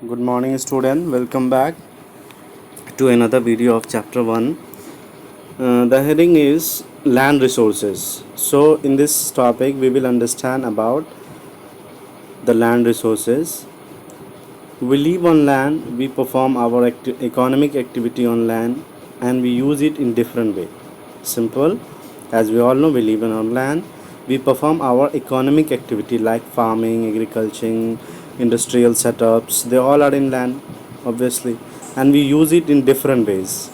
Good morning, student. Welcome back to another video of chapter 1. The heading is land resources. So, in this topic, we will understand about the land resources. We live on land, we perform our economic activity on land, and we use it in different way. Simple. As we all know, we live on land. We perform our economic activity like farming, agriculture, industrial setups. They all are in land, obviously, and we use it in different ways.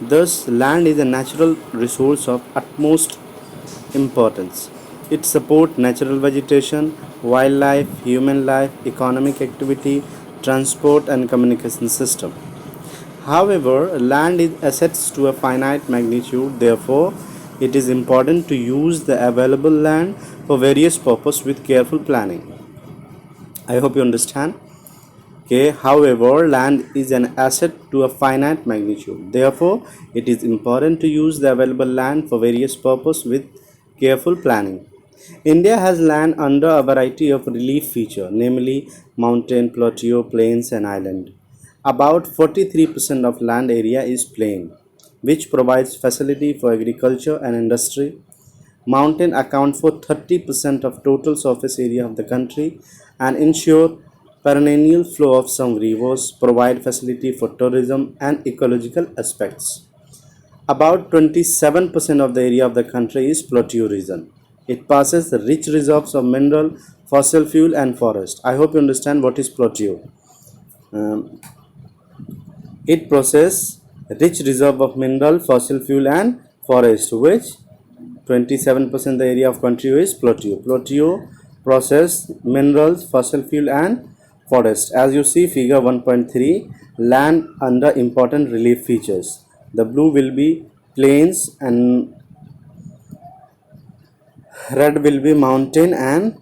Thus, land is a natural resource of utmost importance. It supports natural vegetation, wildlife, human life, economic activity, transport, and communication system. However, land is assets to a finite magnitude. Therefore, it is important to use the available land for various purposes with careful planning. I hope you understand. Okay, however, land is an asset to a finite magnitude. Therefore, it is important to use the available land for various purposes with careful planning. India has land under a variety of relief features, namely mountain, plateau, plains, and island. About 43% of land area is plain, which provides facility for agriculture and industry. Mountain account for 30% of total surface area of the country and ensure perennial flow of some rivers, provide facility for tourism and ecological aspects. About 27% of the area of the country is plateau region. It passes the rich reserves of mineral, fossil fuel and forest. I hope you understand what is plateau. Um, it possesses rich reserve of mineral, fossil fuel and forest, which 27% the area of country is plateau. Plateau process minerals, fossil fuel and forest. As you see figure 1.3, land under important relief features. The blue will be plains and red will be mountain and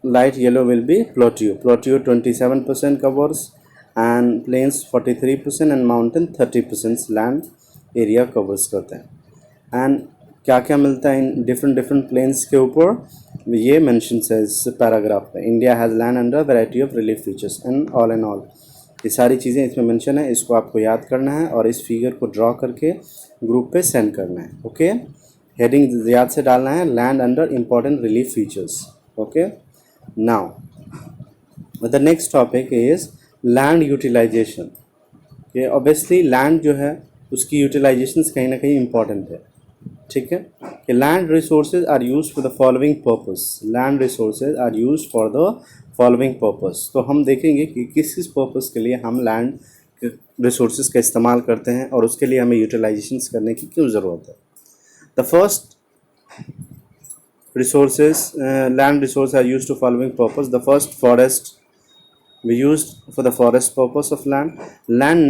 light yellow will be plateau. Plateau 27% covers and plains 43% and mountain 30% land area covers करते हैं. And क्या क्या मिलता है in different planes के ऊपर ये mention है इस पैराग्राफ में. India has land under variety of relief features and all ये सारी चीज़ें इसमें मेंशन है. इसको आपको याद करना है और इस फिगर को ड्रॉ करके ग्रुप पे सेंड करना है. ओके, हेडिंग याद से डालना है, land under important relief features. Okay, now the next topic is land utilization. ये ऑब्वियसली लैंड जो है उसकी यूटिलाइजेशन कहीं ना कहीं इम्पॉर्टेंट है. ठीक है कि land resources are use for the following purpose. Land resources are use for the following purpose. तो हम देखेंगे कि किस किस पर्पस के लिए हम लैंड रिसोर्सेज का इस्तेमाल करते हैं और उसके लिए हमें यूटिलाइजेशन करने की क्यों ज़रूरत है. The first resources land resources are used to following purpose. The first, forest. We used for the forest purpose of land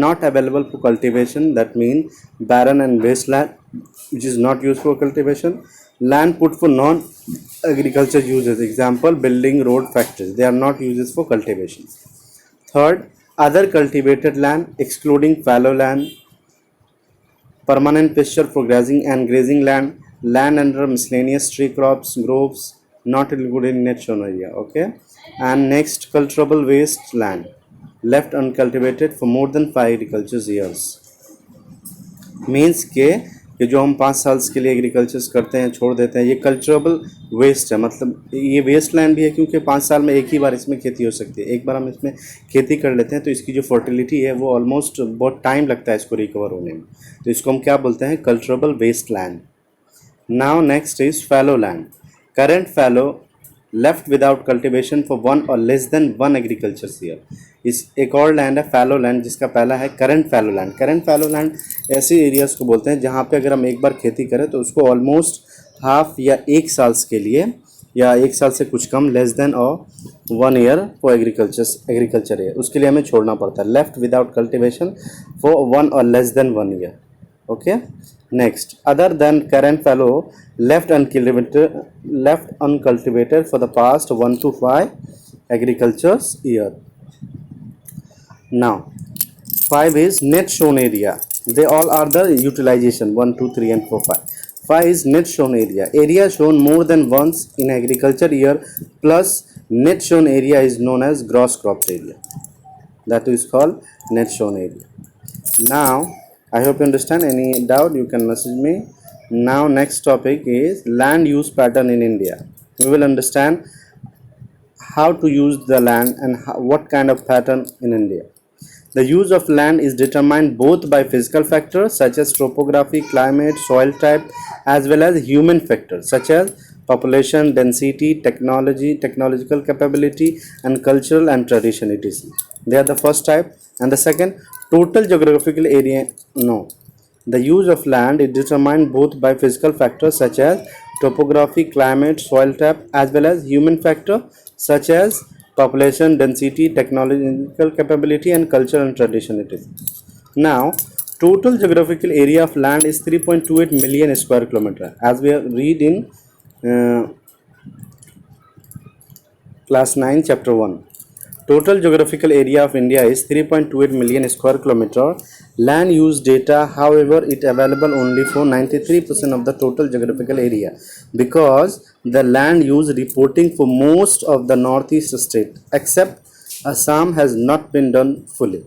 not available for cultivation, that means barren and wasteland which is not used for cultivation. Land put for non agriculture uses, example building, road, factories, they are not uses for cultivation. Third, other cultivated land excluding fallow land, permanent pasture for grazing and grazing land, land under miscellaneous tree crops, groves not included in net shown area. Okay, and next, cultivable waste land left uncultivated for more than 5 agriculture years. Means के ये जो हम 5 साल के लिए agriculture करते हैं छोड़ देते हैं, ये कल्चरबल वेस्ट है. मतलब ये वेस्ट लैंड भी है क्योंकि 5 साल में एक ही बार इसमें खेती हो सकती है. एक बार हम इसमें खेती कर लेते हैं तो इसकी जो फर्टिलिटी है वो ऑलमोस्ट बहुत टाइम लगता है इसको रिकवर होने में. तो इसको हम क्या बोलते हैं, culturable waste land. Now next is fallow land. Current fallow left without cultivation for 1 or less than 1 agriculture year. इस एक और लैंड है फैलो लैंड, जिसका पहला है current fallow land. Current fallow land ऐसे एरियाज़ को बोलते हैं जहाँ पे अगर हम एक बार खेती करें तो उसको ऑलमोस्ट हाफ या 1 साल के लिए या 1 साल से कुछ कम, लेस देन और 1 ईयर फॉर एग्रीकल्चर ईयर, उसके लिए हमें छोड़ना पड़ता है. Left without cultivation for 1 or less than 1 year. Okay, next, other than current fallow left uncultivated for the past 1 to 5 agriculture's year. Now 5 is net shown area. They all are the utilization 1 2 3 and 4 5. 5 is net shown area shown more than once in agriculture year plus net shown area is known as gross crops area. That is called net shown area. Now, I hope you understand. Any doubt, you can message me. Now, next topic is land use pattern in India. We will understand how to use the land and what kind of pattern in India. The use of land is determined both by physical factors such as topography, climate, soil type, as well as human factors such as population, density, technology, technological capability, and cultural and tradition, etc. They are the first type. And the second, total geographical area. No. The use of land is determined both by physical factors such as topography, climate, soil type, as well as human factor such as population, density, technological capability, and culture and tradition. It is. Now, total geographical area of land is 3.28 million square kilometer, as we read in uh, class 9, chapter 1. Total geographical area of India is 3.28 million square kilometer. Land use data, however, it available only for 93% of the total geographical area because the land use reporting for most of the northeast state except Assam has not been done fully.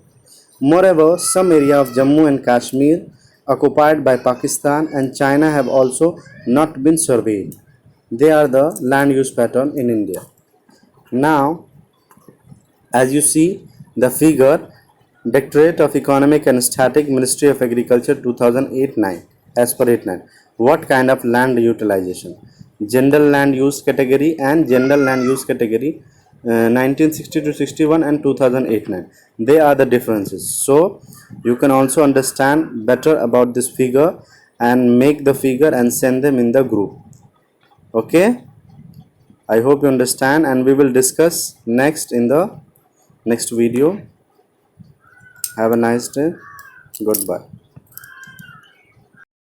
Moreover, some area of Jammu and Kashmir occupied by Pakistan and China have also not been surveyed. They are the land use pattern in India. Now, as you see the figure, Directorate of Economic and Static, Ministry of Agriculture 2008-9, as per 8-9. What kind of land utilization? General land use category and general land use category 1960 to 61 and 2008-9. They are the differences. So you can also understand better about this figure and make the figure and send them in the group. Okay, I hope you understand, and we will discuss next in the next video. Have a nice day. Goodbye.